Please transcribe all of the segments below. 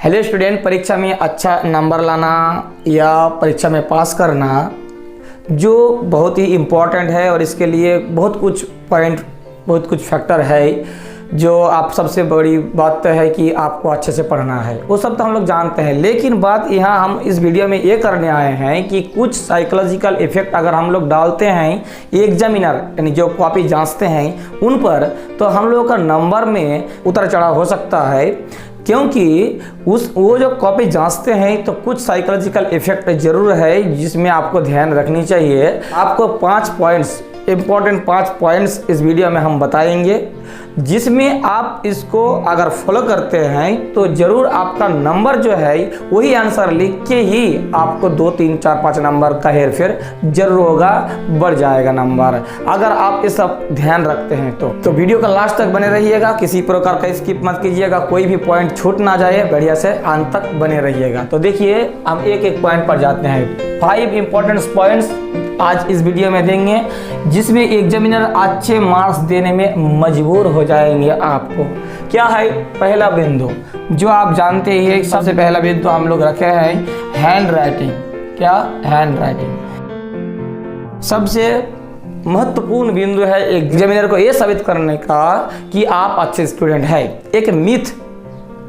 Hello student, परीक्षा में अच्छा नंबर लाना या परीक्षा में पास करना जो बहुत ही इम्पोर्टेंट है और इसके लिए बहुत कुछ पॉइंट, बहुत कुछ फैक्टर है। जो आप सबसे बड़ी बात तो है कि आपको अच्छे से पढ़ना है, वो सब तो हम लोग जानते हैं। लेकिन बात यहाँ हम इस वीडियो में ये करने आए हैं कि कुछ साइकोलॉजिकल इफेक्ट अगर हम लोग डालते हैं एग्जामिनर यानी जो कॉपी जांचते हैं उन पर, तो हम लोगों का नंबर में उतर चढ़ाव हो सकता है। क्योंकि वो जो कॉपी जांचते हैं तो कुछ साइकोलॉजिकल इफेक्ट ज़रूर है जिसमें आपको ध्यान रखनी चाहिए। आपको 5 पॉइंट्स, इम्पोर्टेंट 5 पॉइंट्स इस वीडियो में हम बताएंगे, जिसमें आप इसको अगर फॉलो करते हैं तो ज़रूर आपका नंबर जो है वही आंसर लिख के ही आपको 2, 3, 4, 5 नंबर का हेर फेर जरूर होगा, बढ़ जाएगा नंबर अगर आप ये सब ध्यान रखते हैं। तो वीडियो का लास्ट तक बने रहिएगा, किसी प्रकार का स्किप मत कीजिएगा, कोई भी पॉइंट छूट ना जाए, बढ़िया से अंत तक बने रहिएगा। तो देखिए हम एक एक पॉइंट पर जाते हैं। 5 इंपॉर्टेंट पॉइंट्स आज इस वीडियो में देंगे जिसमें एग्जामिनर अच्छे मार्क्स देने में मजबूर हो जाएंगे आपको। क्या है पहला बिंदु जो आप जानते ही हैं, सबसे पहला बिंदु हम लोग रखे हैं हैंड राइटिंग। क्या? हैंड राइटिंग सबसे महत्वपूर्ण बिंदु है एग्जामिनर को यह साबित करने का कि आप अच्छे स्टूडेंट हैं। एक मिथ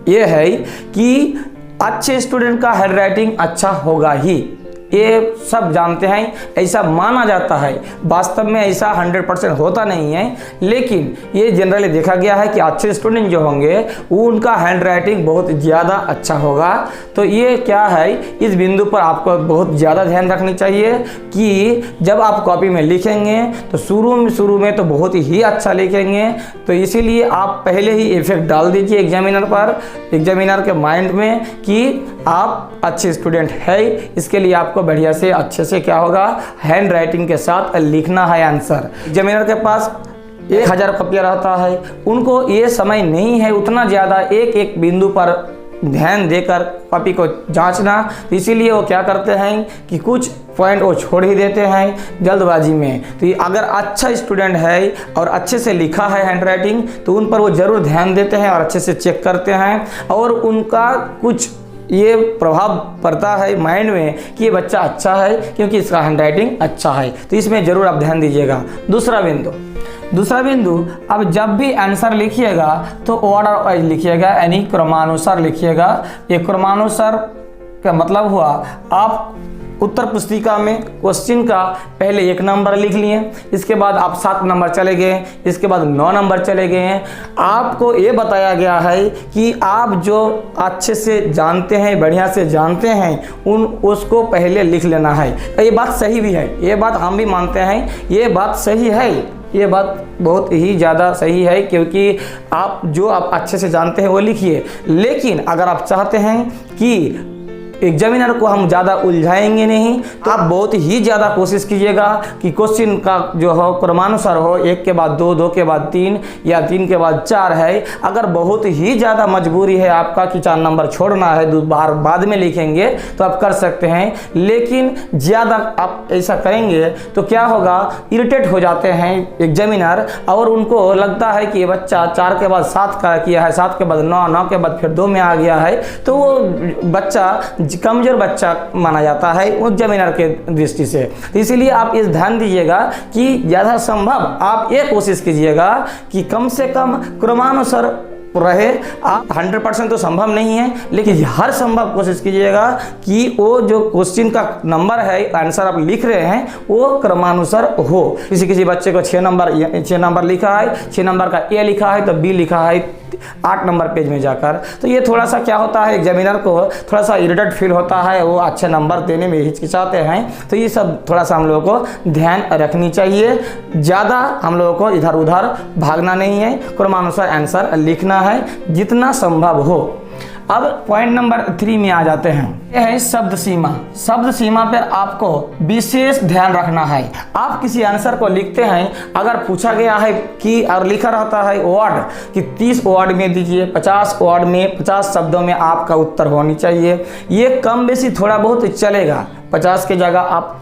ये है कि अच्छे स्टूडेंट का हैंड राइटिंग अच्छा होगा ही, ये सब जानते हैं, ऐसा माना जाता है। वास्तव में ऐसा 100% होता नहीं है, लेकिन ये जनरली देखा गया है कि अच्छे स्टूडेंट जो होंगे वो उनका हैंड राइटिंग बहुत ज़्यादा अच्छा होगा। तो ये क्या है, इस बिंदु पर आपको बहुत ज़्यादा ध्यान रखनी चाहिए कि जब आप कॉपी में लिखेंगे तो शुरू में तो बहुत ही अच्छा लिखेंगे। तो इसीलिए आप पहले ही इफेक्ट डाल दीजिए एग्जामिनर पर, एग्जामिनर के माइंड में कि आप अच्छे स्टूडेंट है। इसके लिए आपको बढ़िया से अच्छे से क्या होगा, हैंड राइटिंग के साथ लिखना है आंसर। एग्जामिनर के पास 1000 कॉपियाँ रहता है, उनको ये समय नहीं है उतना ज़्यादा एक एक बिंदु पर ध्यान देकर कॉपी को जांचना। तो इसीलिए वो क्या करते हैं कि कुछ पॉइंट वो छोड़ ही देते हैं जल्दबाजी में। तो ये अगर अच्छा स्टूडेंट है और अच्छे से लिखा है हैंड राइटिंग तो उन पर वो ज़रूर ध्यान देते हैं और अच्छे से चेक करते हैं, और उनका कुछ ये प्रभाव पड़ता है माइंड में कि ये बच्चा अच्छा है क्योंकि इसका हैंड राइटिंग अच्छा है। तो इसमें ज़रूर आप ध्यान दीजिएगा। दूसरा बिंदु अब जब भी आंसर लिखिएगा तो ऑर्डर वाइज लिखिएगा, यानी क्रमानुसार लिखिएगा। ये क्रमानुसार का मतलब हुआ आप उत्तर पुस्तिका में क्वेश्चन का पहले 1 नंबर लिख लिए, इसके बाद आप 7 नंबर चले गए, इसके बाद 9 नंबर चले गए हैं। आपको ये बताया गया है कि आप जो अच्छे से जानते हैं, बढ़िया से जानते हैं, उसको पहले लिख लेना है। ये बात सही भी है, ये बात हम भी मानते हैं, ये बात सही है, ये बात बहुत ही ज़्यादा सही है, क्योंकि आप जो आप अच्छे से जानते हैं वो लिखिए। लेकिन अगर आप चाहते हैं कि एग्जामिनर को हम ज़्यादा उलझाएंगे नहीं, तो आप बहुत ही ज़्यादा कोशिश कीजिएगा कि क्वेश्चन का जो हो क्रमानुसार हो, 1 के बाद 2, 2 के बाद 3 या 3 के बाद 4 है। अगर बहुत ही ज़्यादा मजबूरी है आपका कि 4 नंबर छोड़ना है, 2 बार बाद में लिखेंगे तो आप कर सकते हैं। लेकिन ज़्यादा आप ऐसा करेंगे तो क्या होगा, इरिटेट हो जाते हैं एग्जामिनर और उनको लगता है कि ये बच्चा 4 के बाद 7 का किया है, 7 के बाद 9, 9 के बाद फिर 2 में आ गया है, तो वो बच्चा कमजोर बच्चा माना जाता है एग्जामिनर के दृष्टि से। तो इसीलिए आप इस ध्यान दीजिएगा कि ज़्यादा संभव आप ये कोशिश कीजिएगा कि कम से कम क्रमानुसार रहे। आप 100% तो संभव नहीं है, लेकिन हर संभव कोशिश कीजिएगा कि वो जो क्वेश्चन का नंबर है, आंसर आप लिख रहे हैं, वो क्रमानुसार हो। किसी बच्चे को 6 नंबर लिखा है, 6 नंबर का ए लिखा है तो बी लिखा है 8 नंबर पेज में जाकर, तो ये थोड़ा सा क्या होता है, एग्जामिनर को थोड़ा सा इरिटेट फील होता है, वो अच्छे नंबर देने में हिचकिचाते हैं। तो ये सब थोड़ा सा हम लोगों को ध्यान रखनी चाहिए। ज़्यादा हम लोगों को इधर उधर भागना नहीं है, क्रमानुसार आंसर लिखना है जितना संभव हो। अब पॉइंट नंबर 3 में आ जाते हैं, यह है शब्द सीमा। शब्द सीमा पर आपको विशेष ध्यान रखना है। आप किसी आंसर को लिखते हैं, अगर पूछा गया है कि और लिखा रहता है वर्ड कि 30 वर्ड में दीजिए, 50 वर्ड में, 50 शब्दों में आपका उत्तर होनी चाहिए। ये कम बेसी थोड़ा बहुत चलेगा, 50 की जगह आप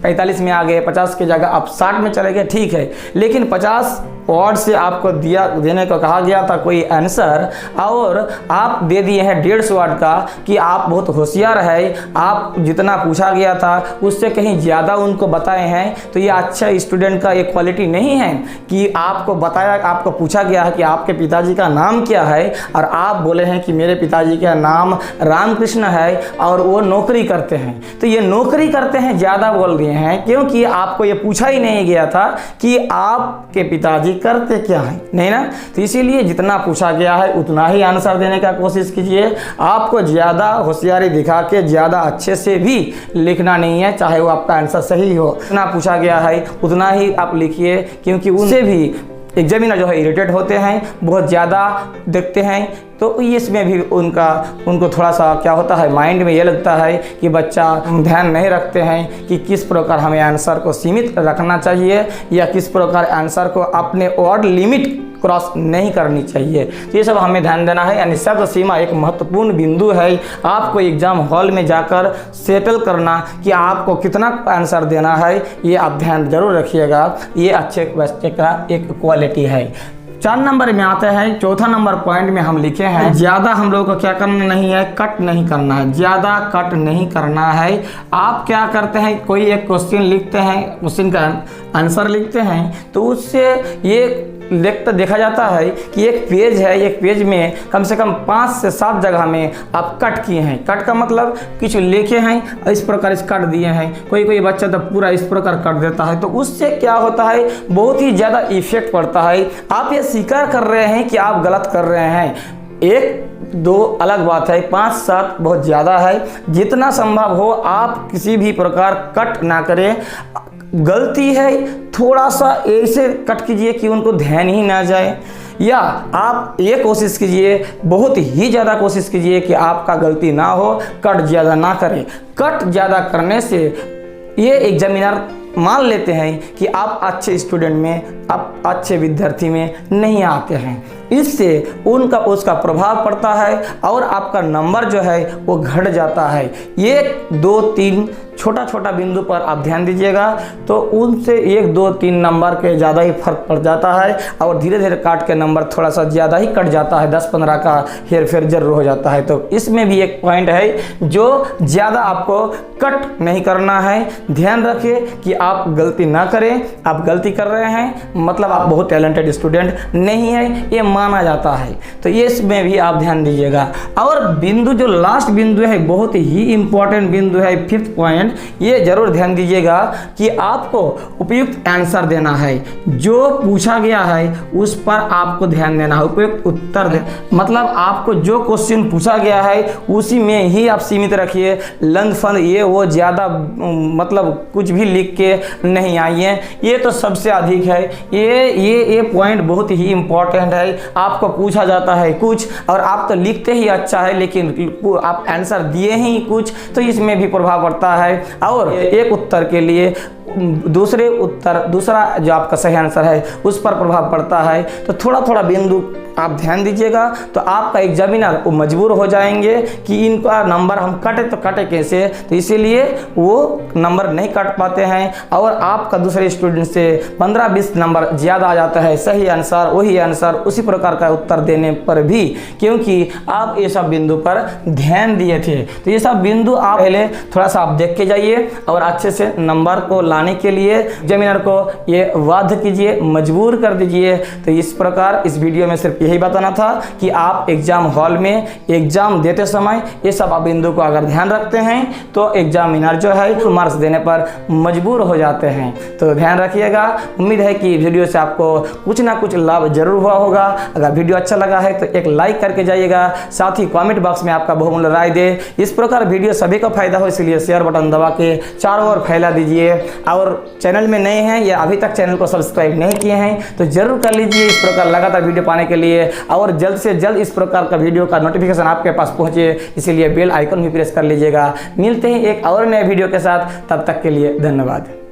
45 में आ गए, 50 की जगह आप 60 में चले गए, ठीक है। लेकिन 50 वर्ड से आपको देने को कहा गया था कोई आंसर, और आप दे दिए हैं 150 वर्ड का कि आप बहुत होशियार है, आप जितना पूछा गया था उससे कहीं ज़्यादा उनको बताए हैं, तो ये अच्छा स्टूडेंट का ये क्वालिटी नहीं है कि आपको आपको पूछा गया है कि आपके पिताजी का नाम क्या है और आप बोले हैं कि मेरे पिताजी का नाम रामकृष्ण है और वो नौकरी करते हैं। तो ये नौकरी करते हैं ज़्यादा बोल दिए हैं, क्योंकि आपको ये पूछा ही नहीं गया था कि आपके पिताजी करते क्या हैं, नहीं ना। तो इसीलिए जितना पूछा गया है उतना ही आंसर देने का कोशिश कीजिए। आपको ज़्यादा होशियारी दिखा के ज़्यादा अच्छे से भी लिखना नहीं है, चाहे वो आपका आंसर सही हो। जितना पूछा गया है उतना ही आप लिखिए, क्योंकि उनसे भी एग्जामिनर जो है इरिटेट होते हैं, बहुत ज़्यादा देखते हैं। तो इसमें भी उनको थोड़ा सा क्या होता है, माइंड में ये लगता है कि बच्चा ध्यान नहीं रखते हैं कि किस प्रकार हमें आंसर को सीमित रखना चाहिए या किस प्रकार आंसर को अपने वर्ड लिमिट क्रॉस नहीं करनी चाहिए। तो ये सब हमें ध्यान देना है। यानी शब्द सीमा एक महत्वपूर्ण बिंदु है, आपको एग्जाम हॉल में जाकर सेटल करना कि आपको कितना आंसर देना है, ये आप ध्यान जरूर रखिएगा। ये अच्छे बच्चे का एक क्वालिटी है। 4 नंबर में आते हैं, चौथा नंबर पॉइंट में हम लिखे हैं ज़्यादा हम लोगों को क्या करना नहीं है, कट नहीं करना है, ज़्यादा कट नहीं करना है। आप क्या करते हैं, कोई एक क्वेश्चन लिखते हैं, क्वेश्चन का आंसर लिखते हैं, तो उससे ये देखा जाता है कि एक पेज है, एक पेज में कम से कम 5 से 7 जगह में आप कट किए हैं। कट का मतलब कुछ लिखे हैं इस प्रकार इस कट दिए हैं, कोई बच्चा तो पूरा इस प्रकार कट देता है। तो उससे क्या होता है, बहुत ही ज़्यादा इफेक्ट पड़ता है। आप ये स्वीकार कर रहे हैं कि आप गलत कर रहे हैं, 1-2 अलग बात है, 5-7 बहुत ज़्यादा है। जितना संभव हो आप किसी भी प्रकार कट ना करें। गलती है थोड़ा सा ऐसे कट कीजिए कि उनको ध्यान ही ना जाए, या आप ये कोशिश कीजिए, बहुत ही ज़्यादा कोशिश कीजिए कि आपका गलती ना हो, कट ज़्यादा ना करें। कट ज़्यादा करने से ये एग्जामिनर मान लेते हैं कि आप अच्छे स्टूडेंट में, आप अच्छे विद्यार्थी में नहीं आते हैं। इससे उसका प्रभाव पड़ता है और आपका नंबर जो है वो घट जाता है। 1-2-3 छोटा बिंदु पर आप ध्यान दीजिएगा, तो उनसे 1-2-3 नंबर के ज़्यादा ही फर्क पड़ जाता है और धीरे धीरे काट के नंबर थोड़ा सा ज़्यादा ही कट जाता है, 10-15 का हेर फेर जरूर हो जाता है। तो इसमें भी एक पॉइंट है जो ज़्यादा आपको कट नहीं करना है। ध्यान रखिए कि आप गलती ना करें। आप गलती कर रहे हैं मतलब आप बहुत टैलेंटेड स्टूडेंट नहीं है, ये माना जाता है। तो इसमें भी आप ध्यान दीजिएगा। और बिंदु जो लास्ट बिंदु है, बहुत ही इंपॉर्टेंट बिंदु है, 5th पॉइंट, ये जरूर ध्यान दीजिएगा कि आपको उपयुक्त आंसर देना है। जो पूछा गया है उस पर आपको ध्यान देना है, उपयुक्त उत्तर दे, मतलब आपको जो क्वेश्चन पूछा गया है उसी में ही आप सीमित रखिए। लंद फंद ये वो ज़्यादा मतलब कुछ भी लिख के नहीं आइए, ये तो सबसे अधिक है। ये पॉइंट बहुत ही इंपॉर्टेंट है। आपको पूछा जाता है कुछ और आप तो लिखते ही अच्छा है, लेकिन आप आंसर दिए ही कुछ, तो इसमें भी प्रभाव पड़ता है। और एक उत्तर के लिए दूसरा जो आपका सही आंसर है उस पर प्रभाव पड़ता है। तो थोड़ा बिंदु आप ध्यान दीजिएगा, तो आपका एग्जामिनर वो मजबूर हो जाएंगे कि इनका नंबर हम कटे तो कटे कैसे, तो इसीलिए वो नंबर नहीं काट पाते हैं और आपका दूसरे स्टूडेंट से 15-20 नंबर ज़्यादा आ जाता है। सही आंसर वही आंसर उसी प्रकार का उत्तर देने पर भी, क्योंकि आप ये सब बिंदु पर ध्यान दिए थे। तो ये सब बिंदु आप पहले थोड़ा सा आप देख के जाइए और अच्छे से नंबर को लाने के लिए एग्जामिनर को ये बाध्य कीजिए, मजबूर कर दीजिए। तो इस प्रकार इस वीडियो में सिर्फ यही बताना था कि आप एग्जाम हॉल में एग्जाम देते समय ये सब बिंदु को अगर ध्यान रखते हैं तो एग्जामिनर जो है मार्क्स देने पर मजबूर हो जाते हैं। तो ध्यान रखिएगा। उम्मीद है कि वीडियो से आपको कुछ ना कुछ लाभ जरूर हुआ होगा। अगर वीडियो अच्छा लगा है तो एक लाइक करके जाइएगा, साथ ही कमेंट बॉक्स में आपका बहुमूल्य राय दे। इस प्रकार वीडियो सभी को फायदा हो, इसलिए शेयर बटन दबा के चारों ओर फैला दीजिए। और चैनल में नए हैं या अभी तक चैनल को सब्सक्राइब नहीं किए हैं तो जरूर कर लीजिए, इस प्रकार लगातार वीडियो पाने के लिए। और जल्द से जल्द इस प्रकार का वीडियो का नोटिफिकेशन आपके पास पहुंचे, इसीलिए बेल आइकन भी प्रेस कर लीजिएगा। मिलते हैं एक और नए वीडियो के साथ, तब तक के लिए धन्यवाद।